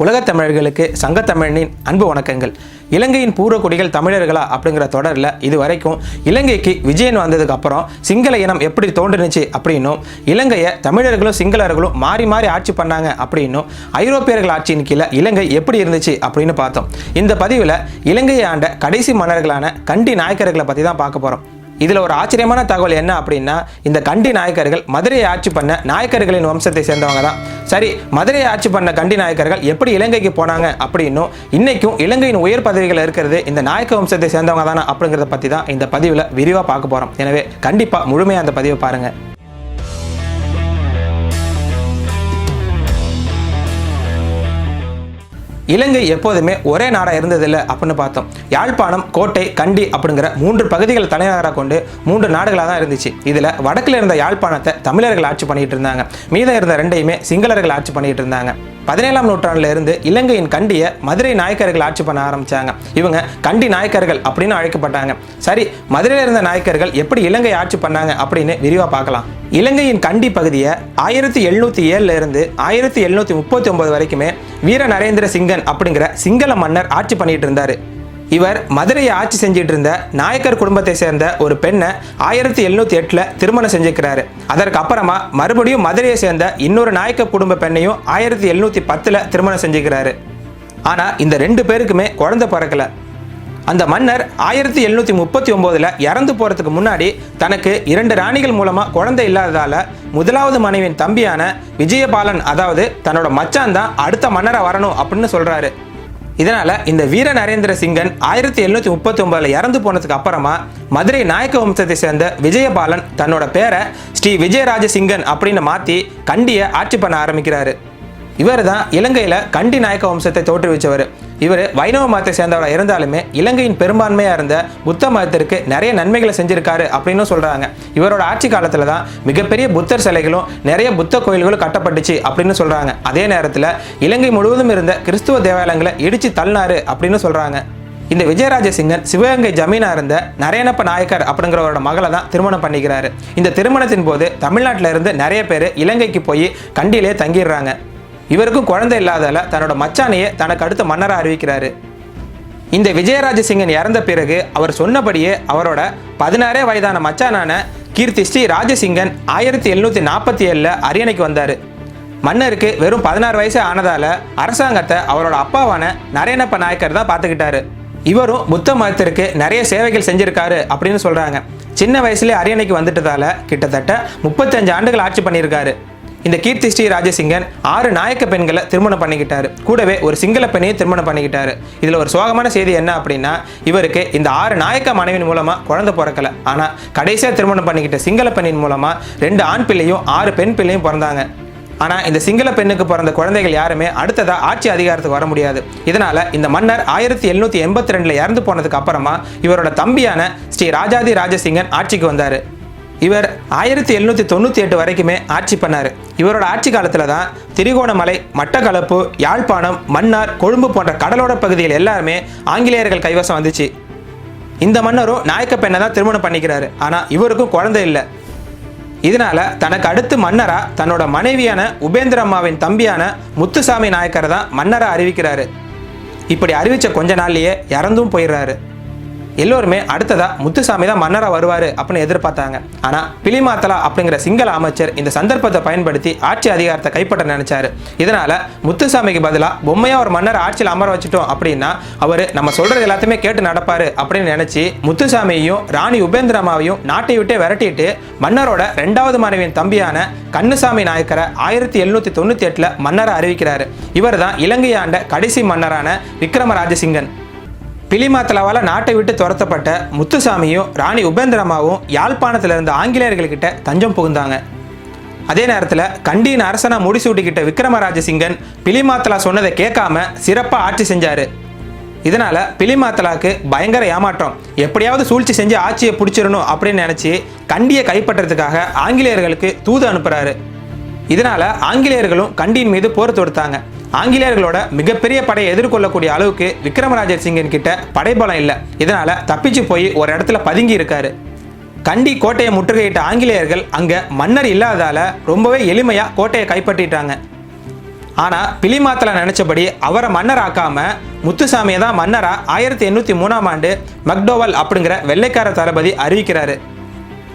உலகத் தமிழர்களுக்கு சங்கத்தமிழனின் அன்பு வணக்கங்கள். இலங்கையின் பூர்வக்குடிகள் தமிழர்களா அப்படிங்கிற தொடரில் இது வரைக்கும் இலங்கைக்கு விஜயன் வந்ததுக்கு அப்புறம் சிங்கள இனம் எப்படி தோன்றுனுச்சு அப்படின்னும், இலங்கையை தமிழர்களும் சிங்களர்களும் மாறி மாறி ஆட்சி பண்ணாங்க அப்படின்னும், ஐரோப்பியர்கள் ஆட்சியின் கீழே இலங்கை எப்படி இருந்துச்சு அப்படின்னு பார்த்தோம். இந்த பதிவில் இலங்கையை ஆண்ட கடைசி மன்னர்களான கண்டி நாயக்கர்களை பற்றி தான் பார்க்க போகிறோம். இதில் ஒரு ஆச்சரியமான தகவல் என்ன அப்படின்னா, இந்த கண்டி நாயக்கர்கள் மதுரையை ஆட்சி பண்ண நாயக்கர்களின் வம்சத்தை சேர்ந்தவங்க தான். சரி, மதுரையை ஆட்சி பண்ண கண்டி நாயக்கர்கள் எப்படி இலங்கைக்கு போனாங்க அப்படின்னும், இன்னைக்கும் இலங்கையின் உயர் பதவிகள் இருக்கிறது இந்த நாயக்க வம்சத்தை சேர்ந்தவங்க தானே அப்படிங்கிறத பற்றி தான் இந்த பதிவில் விரிவாக பார்க்க போகிறோம். எனவே கண்டிப்பாக முழுமையாக அந்த பதிவை பாருங்கள். இலங்கை எப்போதுமே ஒரே நாடாக இருந்ததில்லை அப்படின்னு பார்த்தோம். யாழ்ப்பாணம், கோட்டை, கண்டி அப்படிங்கிற 3 பகுதிகள் தலைநகராக கொண்டு 3 நாடுகளாக தான் இருந்துச்சு. இதில் வடக்கில் இருந்த யாழ்ப்பாணத்தை தமிழர்கள் ஆட்சி பண்ணிட்டு இருந்தாங்க. மீதம் இருந்த 2ஐயுமே சிங்களர்கள் ஆட்சி பண்ணிட்டு இருந்தாங்க. 17ஆம் நூற்றாண்டுல இருந்து இலங்கையின் கண்டியை மதுரை நாயக்கர்கள் ஆட்சி பண்ண ஆரம்பிச்சாங்க. இவங்க கண்டி நாயக்கர்கள் அப்படின்னு அழைக்கப்பட்டாங்க. சரி, மதுரையில் இருந்த நாயக்கர்கள் எப்படி இலங்கை ஆட்சி பண்ணாங்க அப்படின்னு விரிவாக பார்க்கலாம். இலங்கையின் கண்டி பகுதியை 1707 இருந்து 1739 வரைக்குமே வீர நரேந்திர சிங்கன் அப்படிங்கிற சிங்கள மன்னர் ஆட்சி பண்ணிட்டு இருந்தாரு. இவர் மதுரையை ஆட்சி செஞ்சிட்டு இருந்த நாயக்கர் குடும்பத்தை சேர்ந்த ஒரு பெண்ணை 1708 திருமணம் செஞ்சுக்கிறாரு. அதற்கு அப்புறமா மறுபடியும் மதுரையை சேர்ந்த இன்னொரு நாயக்க குடும்ப பெண்ணையும் 1710 திருமணம் செஞ்சுக்கிறாரு. ஆனா இந்த 2 பேருக்குமே குழந்தை பிறக்கல. அந்த மன்னர் 1739 இறந்து போறதுக்கு முன்னாடி தனக்கு 2 ராணிகள் மூலமா குழந்தை இல்லாததால முதலாவது மனைவியின் தம்பியான விஜயபாலன், அதாவது தன்னோட மச்சான் தான் அடுத்த மன்னரா வரணும் அப்படின்னு சொல்றாரு. இதனால இந்த வீர நரேந்திர சிங்கன் 1739 இறந்து போனதுக்கு அப்புறமா மதுரை நாயக்க வம்சத்தை சேர்ந்த விஜயபாலன் தன்னோட பேரை ஸ்ரீ விஜயராஜ சிங்கன் அப்படின்னு மாற்றி கண்டியை ஆட்சி பண்ண ஆரம்பிக்கிறாரு. இவர் தான் இலங்கையில் கண்டி நாயக்க வம்சத்தை தோற்றுவிச்சவர். இவர் வைணவ மதத்தை சேர்ந்தவராக இருந்தாலுமே இலங்கையின் பெரும்பான்மையாக இருந்த புத்த மதத்திற்கு நிறைய நன்மைகளை செஞ்சிருக்காரு அப்படின்னு சொல்கிறாங்க. இவரோட ஆட்சி காலத்தில் தான் மிகப்பெரிய புத்தர் சிலைகளும் நிறைய புத்த கோயில்களும் கட்டப்பட்டுச்சு அப்படின்னு சொல்கிறாங்க. அதே நேரத்தில் இலங்கை முழுவதும் இருந்த கிறிஸ்துவ தேவாலயங்களை இடித்து தள்ளினாரு அப்படின்னு சொல்கிறாங்க. இந்த விஜயராஜ சிங்கன் சிவகங்கை ஜமீனா இருந்த நரேனப்ப நாயக்கர் அப்படிங்கிறவரோட மகளை தான் திருமணம் பண்ணிக்கிறாரு. இந்த திருமணத்தின் போது தமிழ்நாட்டில் இருந்து நிறைய பேர் இலங்கைக்கு போய் கண்டியிலே தங்கிடுறாங்க. இவருக்கும் குழந்தை இல்லாதால தன்னோட மச்சானையே தனக்கு அடுத்த மன்னராக அறிவிக்கிறாரு. இந்த விஜயராஜ சிங்கன் இறந்த பிறகு அவர் சொன்னபடியே அவரோட 16 வயதான மச்சானான கீர்த்தி ஸ்ரீ ராஜசிங்கன் 1747 அரியணைக்கு வந்தார். மன்னருக்கு வெறும் 16 வயசு ஆனதால அரசாங்கத்தை அவரோட அப்பாவான நரேனப்ப நாயக்கர் தான் பார்த்துக்கிட்டாரு. இவரும் புத்த மதத்திற்கு நிறைய சேவைகள் செஞ்சிருக்காரு அப்படின்னு சொல்றாங்க. சின்ன வயசுலேயே அரியணைக்கு வந்துட்டதால கிட்டத்தட்ட 35 ஆண்டுகள் ஆட்சி பண்ணியிருக்காரு. இந்த கீர்த்தி ஸ்ரீ ராஜசிங்கன் 6 நாயக்க பெண்களை திருமணம் பண்ணிக்கிட்டாரு. கூடவே ஒரு சிங்கள பெண்ணையும் திருமணம் பண்ணிக்கிட்டாரு. இதில் ஒரு சோகமான செய்தி என்ன அப்படின்னா, இவருக்கு இந்த 6 நாயக்க மனைவின் மூலமாக குழந்தை பிறக்கல. ஆனால் கடைசியாக திருமணம் பண்ணிக்கிட்ட சிங்கள பெண்ணின் மூலமாக 2 ஆண் பிள்ளையும் 6 பெண் பிள்ளையும் பிறந்தாங்க. ஆனால் இந்த சிங்கள பெண்ணுக்கு பிறந்த குழந்தைகள் யாருமே அடுத்ததாக ஆட்சி அதிகாரத்துக்கு வர முடியாது. இதனால இந்த மன்னர் 1782 இறந்து போனதுக்கு அப்புறமா இவரோட தம்பியான ஸ்ரீ ராஜாதி ராஜசிங்கன் ஆட்சிக்கு வந்தார். இவர் 1798 வரைக்குமே ஆட்சி பண்ணார். இவரோட ஆட்சி காலத்தில் தான் திரிகோணமலை, மட்டக்களப்பு, யாழ்ப்பாணம், மன்னார், கொழும்பு போன்ற கடலோர பகுதிகள் எல்லாருமே ஆங்கிலேயர்கள் கைவசம் வந்துச்சு. இந்த மன்னரும் நாயக்க பெண்ணை தான் திருமணம் பண்ணிக்கிறாரு. ஆனால் இவருக்கும் குழந்தை இல்லை. இதனால தனக்கு அடுத்து மன்னரா தன்னோட மனைவியான உபேந்திரம்மாவின் தம்பியான முத்துசாமி நாயக்கரை தான் மன்னரா அறிவிக்கிறாரு. இப்படி அறிவிச்ச கொஞ்ச நாள்லயே இறந்தும் போயிடுறாரு. எல்லோருமே அடுத்ததா முத்துசாமி தான் மன்னராக வருவார் அப்படின்னு எதிர்பார்த்தாங்க. ஆனால் பிலிமாத்தலா அப்படிங்கிற சிங்கள அமைச்சர் இந்த சந்தர்ப்பத்தை பயன்படுத்தி ஆட்சி அதிகாரத்தை கைப்பற்ற நினைச்சாரு. இதனால முத்துசாமிக்கு பதிலாக பொம்மையா ஒரு மன்னர் ஆட்சியில் அமர வச்சுட்டோம் அப்படின்னா அவர் நம்ம சொல்றது எல்லாத்தையுமே கேட்டு நடப்பாரு அப்படின்னு நினைச்சு முத்துசாமியையும் ராணி உபேந்திரமாவையும் நாட்டை விட்டே விரட்டிட்டு மன்னரோட 2வது மனைவியின் தம்பியான கண்ணுசாமி நாயக்கரை 1798 மன்னரை அறிவிக்கிறாரு. இவர் தான் இலங்கை ஆண்ட கடைசி மன்னரான விக்ரமராஜசிங்கன். பிலிமாத்தலாவால் நாட்டை விட்டு துரத்தப்பட்ட முத்துசாமியும் ராணி உபேந்திரமாவும் யாழ்ப்பாணத்தில் இருந்த ஆங்கிலேயர்கள்கிட்ட தஞ்சம் புகுந்தாங்க. அதே நேரத்தில் கண்டியின் அரசனா முடிசூட்டிக்கிட்ட விக்ரமராஜசிங்கன் பிலிமாத்தலா சொன்னதை கேட்காம சிறப்பாக ஆட்சி செஞ்சார். இதனால பிலிமாத்தலாக்கு பயங்கர ஏமாற்றம். எப்படியாவது சூழ்ச்சி செஞ்சு ஆட்சியை பிடிச்சிடணும் அப்படின்னு நினச்சி கண்டியை கைப்பற்றதுக்காக ஆங்கிலேயர்களுக்கு தூது அனுப்புகிறாரு. இதனால ஆங்கிலேயர்களும் கண்டியின் மீது போர் தொடுத்தாங்க. ஆங்கிலேயர்களோட மிகப்பெரிய படையை எதிர்கொள்ளக்கூடிய அளவுக்கு விக்ரமராஜ சிங்கன் கிட்ட படைபலம் இல்லை. இதனால தப்பிச்சு போய் ஒரு இடத்துல பதுங்கி இருக்காரு. கண்டி கோட்டையை முற்றுகையிட்ட ஆங்கிலேயர்கள் அங்க மன்னர் இல்லாததால ரொம்பவே எளிமையா கோட்டையை கைப்பற்றிட்டாங்க. ஆனா பிலிமாத்தல நினைச்சபடி அவரை மன்னர் ஆக்காம முத்துசாமியை தான் மன்னரா 1803ஆம் ஆண்டு மெக்டோவல் அப்படிங்கிற வெள்ளைக்கார தளபதி அறிவிக்கிறாரு.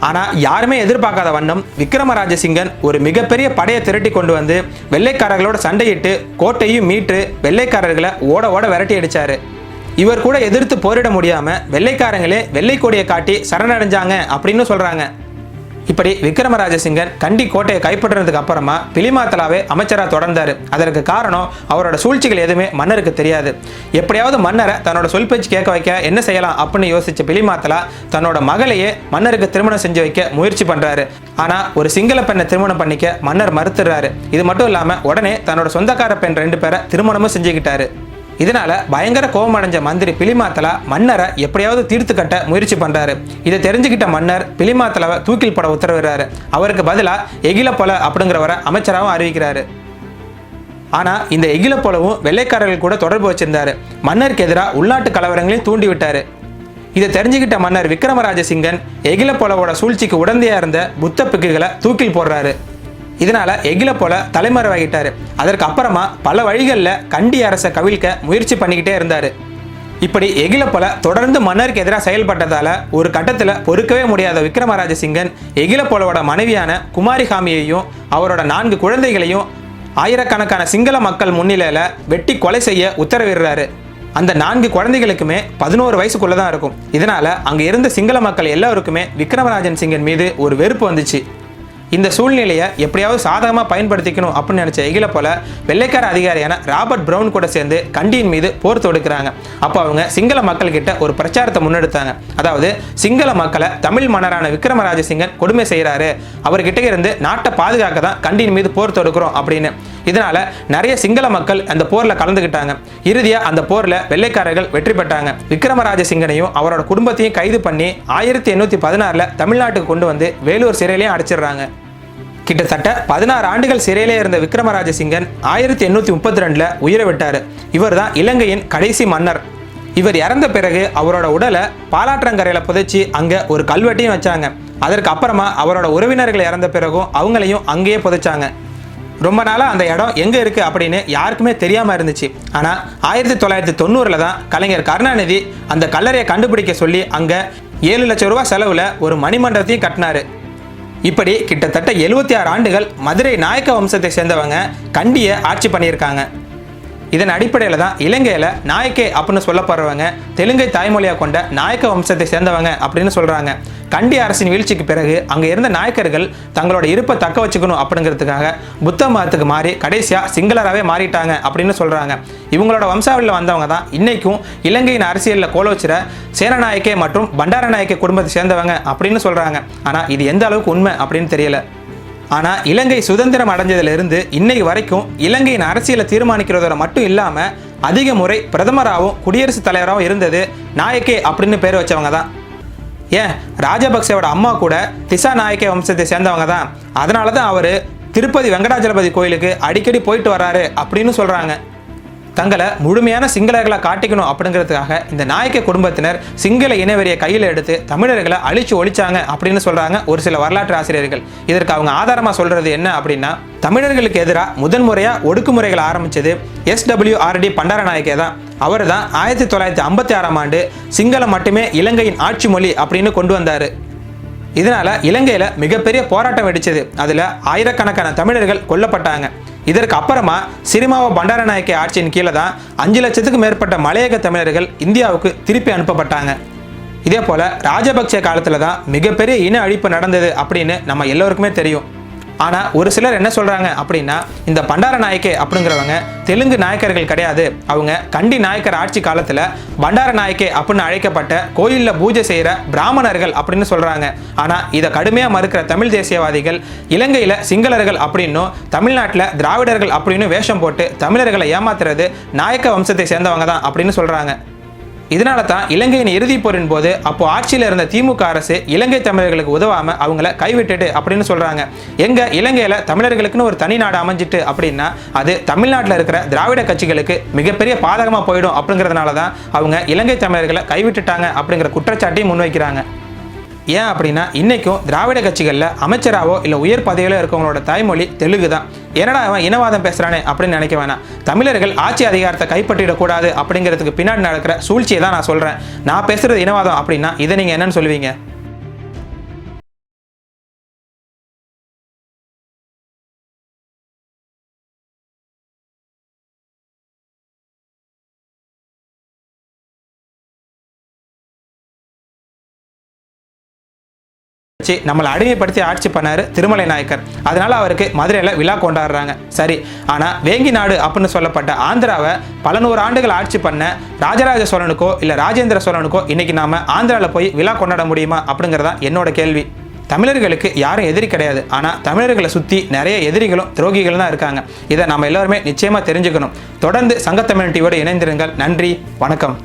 ஆனா யாருமே எதிர்பார்க்காத வண்ணம் விக்ரமராஜசிங்கன் ஒரு மிகப்பெரிய படையை திரட்டி கொண்டு வந்து வெள்ளைக்காரர்களோட சண்டையிட்டு கோட்டையும் மீட்டு வெள்ளைக்காரர்களை ஓட ஓட விரட்டி அடிச்சாரு. இவர் கூட எதிர்த்து போரிட முடியாம வெள்ளைக்காரங்களே வெள்ளை கொடியை காட்டி சரணடைஞ்சாங்க அப்படின்னு சொல்றாங்க. இப்படி விக்ரமராஜசிங்கன் கண்டி கோட்டையை கைப்பற்றினதுக்கு அப்புறமா பிலிமாத்தலாவே அமைச்சராக தொடர்ந்தாரு. அதற்கு காரணம் அவரோட சூழ்ச்சிகள் எதுவுமே மன்னருக்கு தெரியாது. எப்படியாவது மன்னரை தன்னோட சொல் பேச்சு கேட்க வைக்க என்ன செய்யலாம் அப்படின்னு யோசிச்ச பிலிமாத்தலா தன்னோட மகளையே மன்னருக்கு திருமணம் செஞ்சு வைக்க முயற்சி பண்றாரு. ஆனா ஒரு சிங்கள பெண்ணை திருமணம் பண்ணிக்க மன்னர் மறுத்துறாரு. இது மட்டும் இல்லாம உடனே தன்னோட சொந்தக்கார பெண் 2 பேரை திருமணமும் செஞ்சுக்கிட்டாரு. இதனால பயங்கர கோபம் அடைஞ்ச மந்திரி பிலிமாத்தலா மன்னரை எப்படியாவது தீர்த்து கட்ட முயற்சி பண்றாரு. இதை தெரிஞ்சுக்கிட்ட மன்னர் பிலிமாத்தலாவை தூக்கில் போட உத்தரவிடுறாரு. அவருக்கு பதிலா எகிலப்பொல அப்படிங்கிறவரை அமைச்சராகவும் அறிவிக்கிறாரு. ஆனா இந்த எகிலப்பொலவும் வெள்ளைக்காரர்கள் கூட தொடர்பு வச்சிருந்தாரு. மன்னருக்கு எதிராக உள்நாட்டு கலவரங்களையும் தூண்டி விட்டாரு. இதை தெரிஞ்சுக்கிட்ட மன்னர் விக்ரமராஜசிங்கன் எகிலப்பொலவோட சூழ்ச்சிக்கு உடந்தையா இருந்த புத்த பிக்குகளை தூக்கில் போடுறாரு. இதனால எகிலப்பொல தலைமறைவாகிட்டாரு. அதற்கு அப்புறமா பல வழிகளில் கண்டி அரசை கவிழ்க்க முயற்சி பண்ணிக்கிட்டே இருந்தாரு. இப்படி எகிலப்பொல தொடர்ந்து மன்னருக்கு எதிராக செயல்பட்டதால ஒரு கட்டத்தில் பொறுக்கவே முடியாத விக்ரமராஜசிங்கன் எகிலப்பொலவோட மனைவியான குமாரிகாமியையும் அவரோட 4 குழந்தைகளையும் ஆயிரக்கணக்கான சிங்கள மக்கள் முன்னிலையில வெட்டி கொலை செய்ய உத்தரவிடுறாரு. அந்த 4 குழந்தைகளுக்குமே 11 வயசுக்குள்ள தான் இருக்கும். இதனால அங்க இருந்த சிங்கள மக்கள் எல்லாருக்குமே விக்ரமராஜன் சிங்கன் மீது ஒரு வெறுப்பு வந்துச்சு. இந்த சூழ்நிலையை எப்படியாவது சாதகமாக பயன்படுத்திக்கணும் அப்படின்னு நினைச்ச எகிலப்பொல வெள்ளைக்கார அதிகாரியான ராபர்ட் பிரவுன் கூட சேர்ந்து கண்டியின் மீது போர் தொடுக்கிறாங்க. அப்போ அவங்க சிங்கள மக்கள் கிட்ட ஒரு பிரச்சாரத்தை முன்னெடுத்தாங்க. அதாவது சிங்கள மக்களை தமிழ் மன்னரான விக்ரமராஜசிங்கன் கொடுமை செய்கிறாரு, அவர்கிட்ட இருந்து நாட்டை பாதுகாக்க தான் கண்டியின் மீது போர் தொடுக்கிறோம் அப்படின்னு. இதனால நிறைய சிங்கள மக்கள் அந்த போர்ல கலந்துக்கிட்டாங்க. இறுதியா அந்த போர்ல வெள்ளைக்காரர்கள் வெற்றி பெற்றாங்க. விக்ரமராஜசிங்கனையும் அவரோட குடும்பத்தையும் கைது பண்ணி 1816 தமிழ்நாட்டுக்கு கொண்டு வந்து வேலூர் சிறையிலையும் அடைச்சிடுறாங்க. கிட்டத்தட்ட 16 ஆண்டுகள் சிறையிலே இருந்த விக்ரமராஜசிங்கன் 1832 உயிரை விட்டாரு. இவர் தான் இலங்கையின் கடைசி மன்னர். இவர் இறந்த பிறகு அவரோட உடலை பாலாற்றங்கரையில புதைச்சி அங்க ஒரு கல்வெட்டையும் வச்சாங்க. அதற்கு அப்புறமா அவரோட உறவினர்கள் இறந்த பிறகும் அவங்களையும் அங்கேயே புதைச்சாங்க. ரொம்ப நாளாக அந்த இடம் எங்கே இருக்குது அப்படின்னு யாருக்குமே தெரியாமல் இருந்துச்சு. ஆனால் 1990 தான் கலைஞர் கருணாநிதி அந்த கல்லறையை கண்டுபிடிக்க சொல்லி அங்கே 7 லட்சம் ரூபாய் செலவில் ஒரு மணிமண்டபத்தையும் கட்டினார். இப்படி கிட்டத்தட்ட 76 ஆண்டுகள் மதுரை நாயக்க வம்சத்தை சேர்ந்தவங்க கண்டியை ஆட்சி பண்ணியிருக்காங்க. இதன் அடிப்படையில் தான் இலங்கையில் நாயக்கே அப்படின்னு சொல்லப்படுறவங்க தெலுங்கை தாய்மொழியாக கொண்ட நாயக்க வம்சத்தை சேர்ந்தவங்க அப்படின்னு சொல்கிறாங்க. கண்டி அரசின் வீழ்ச்சிக்கு பிறகு அங்கே இருந்த நாயக்கர்கள் தங்களோட இருப்பை தக்க வச்சுக்கணும் அப்படிங்கிறதுக்காக புத்த மதத்துக்கு மாறி கடைசியாக சிங்களராகவே மாறிட்டாங்க அப்படின்னு சொல்கிறாங்க. இவங்களோட வம்சாவளியில் வந்தவங்க தான் இன்னைக்கும் இலங்கையின் அரசியலில் கோலோச்சிற சேனநாயக்கே மற்றும் பண்டாரநாயக்கே குடும்பத்தை சேர்ந்தவங்க அப்படின்னு சொல்கிறாங்க. ஆனால் இது எந்த அளவுக்கு உண்மை அப்படின்னு தெரியல. ஆனால் இலங்கை சுதந்திரம் அடைஞ்சதிலிருந்து இன்னைக்கு வரைக்கும் இலங்கையின் அரசியலை தீர்மானிக்கிறதோட மட்டும் இல்லாமல் அதிக முறை பிரதமராகவும் குடியரசுத் தலைவராகவும் இருந்தது நாயக்கே அப்படின்னு பேர் வச்சவங்க தான். ஏன் ராஜபக்சேவோட அம்மா கூட திசா நாயக்கே வம்சத்தை சேர்ந்தவங்க தான். அதனால தான் அவர் திருப்பதி வெங்கடாஜலபதி கோயிலுக்கு அடிக்கடி போயிட்டு வர்றாரு அப்படின்னு சொல்கிறாங்க. தங்களை முழுமையான சிங்களர்களை காட்டிக்கணும் அப்படிங்கிறதுக்காக இந்த நாயக்க குடும்பத்தினர் சிங்கள இனவெறியை கையில் எடுத்து தமிழர்களை அழிச்சு ஒழிச்சாங்க அப்படின்னு சொல்றாங்க ஒரு சில வரலாற்று ஆசிரியர்கள். இதற்கு அவங்க ஆதாரமாக சொல்றது என்ன அப்படின்னா, தமிழர்களுக்கு எதிராக முதன்முறையா ஒடுக்குமுறைகளை ஆரம்பிச்சது SWRD பண்டாரநாயக்கே தான். அவர் தான் 1956ஆம் ஆண்டு சிங்களம் மட்டுமே இலங்கையின் ஆட்சி மொழி அப்படின்னு கொண்டு வந்தாரு. இதனால இலங்கையில மிகப்பெரிய போராட்டம் வெடிச்சது. அதுல ஆயிரக்கணக்கான தமிழர்கள் கொல்லப்பட்டாங்க. இதற்கு அப்புறமா சிறிமாவோ பண்டாரநாயக்கே ஆட்சியின் கீழே தான் 5 லட்சத்துக்கும் மேற்பட்ட மலையக தமிழர்கள் இந்தியாவுக்கு திருப்பி அனுப்பப்பட்டாங்க. இதே போல ராஜபக்சே காலத்துல தான் மிகப்பெரிய இன அழிப்பு நடந்தது அப்படின்னு நம்ம எல்லோருக்குமே தெரியும். ஆனால் ஒரு சிலர் என்ன சொல்கிறாங்க அப்படின்னா, இந்த பண்டாரநாயக்கே அப்படிங்கிறவங்க தெலுங்கு நாயக்கர்கள் கிடையாது, அவங்க கண்டி நாயக்கர் ஆட்சி காலத்தில் பண்டாரநாயக்கே அப்படின்னு அழைக்கப்பட்ட கோயிலில் பூஜை செய்கிற பிராமணர்கள் அப்படின்னு சொல்கிறாங்க. ஆனால் இதை கடுமையாக மறுக்கிற தமிழ் தேசியவாதிகள் இலங்கையில் சிங்களர்கள் அப்படின்னும் தமிழ்நாட்டில் திராவிடர்கள் அப்படின்னு வேஷம் போட்டு தமிழர்களை ஏமாத்துறது நாயக்க வம்சத்தை சேர்ந்தவங்க தான் அப்படின்னு சொல்கிறாங்க. இதனால தான் இலங்கையின் இறுதிப் போரின் போது அப்போ ஆட்சியில் இருந்த திமுக அரசு இலங்கை தமிழர்களுக்கு உதவாம அவங்கள கைவிட்டுட்டு அப்படின்னு சொல்றாங்க. எங்க இலங்கையில தமிழர்களுக்குன்னு ஒரு தனி நாடு அமைஞ்சிட்டு அப்படின்னா அது தமிழ்நாட்டில் இருக்கிற திராவிட கட்சிகளுக்கு மிகப்பெரிய பாதகமா போயிடும் அப்படிங்கிறதுனால தான் அவங்க இலங்கை தமிழர்களை கைவிட்டுட்டாங்க அப்படிங்கிற குற்றச்சாட்டையும் முன்வைக்கிறாங்க. ஏன் அப்படின்னா இன்னைக்கும் திராவிட கட்சிகளில் அமைச்சராவோ இல்லை உயர் பதவியில இருக்கவங்களோட தாய்மொழி தெலுங்கு தான். என்னடா அவன் இனவாதம் பேசுறானே அப்படின்னு நினைக்க வேணாம். தமிழர்கள் ஆட்சி அதிகாரத்தை கைப்பற்றிடக்கூடாது அப்படிங்கிறதுக்கு பின்னாடி நடக்கிற சூழ்ச்சியை தான் நான் சொல்றேன். நான் பேசுறது இனவாதம் அப்படின்னா இதை நீங்க என்னன்னு சொல்லுவீங்க? நம்மளை அடிமைப்படுத்தி ஆட்சி பண்ணாரு திருமலை நாயக்கர். அதனால அவருக்கு மதுரையில் விழா கொண்டாடுறாங்க. சரி, ஆனால் வேங்கி நாடு அப்படின்னு சொல்லப்பட்ட ஆந்திராவை பல நூறு ஆண்டுகள் ஆட்சி பண்ண ராஜராஜ சோழனுக்கோ இல்லை ராஜேந்திர சோழனுக்கோ இன்னைக்கு நாம ஆந்திராவில் போய் விழா கொண்டாட முடியுமா அப்படிங்கிறதா என்னோட கேள்வி. தமிழர்களுக்கு யாரும் எதிரி கிடையாது. ஆனால் தமிழர்களை சுற்றி நிறைய எதிரிகளும் துரோகிகளும் தான் இருக்காங்க. இதை நம்ம எல்லாருமே நிச்சயமாக தெரிஞ்சுக்கணும். தொடர்ந்து சங்கத்தமிழ் டிவியோடு இணைந்திருங்கள். நன்றி, வணக்கம்.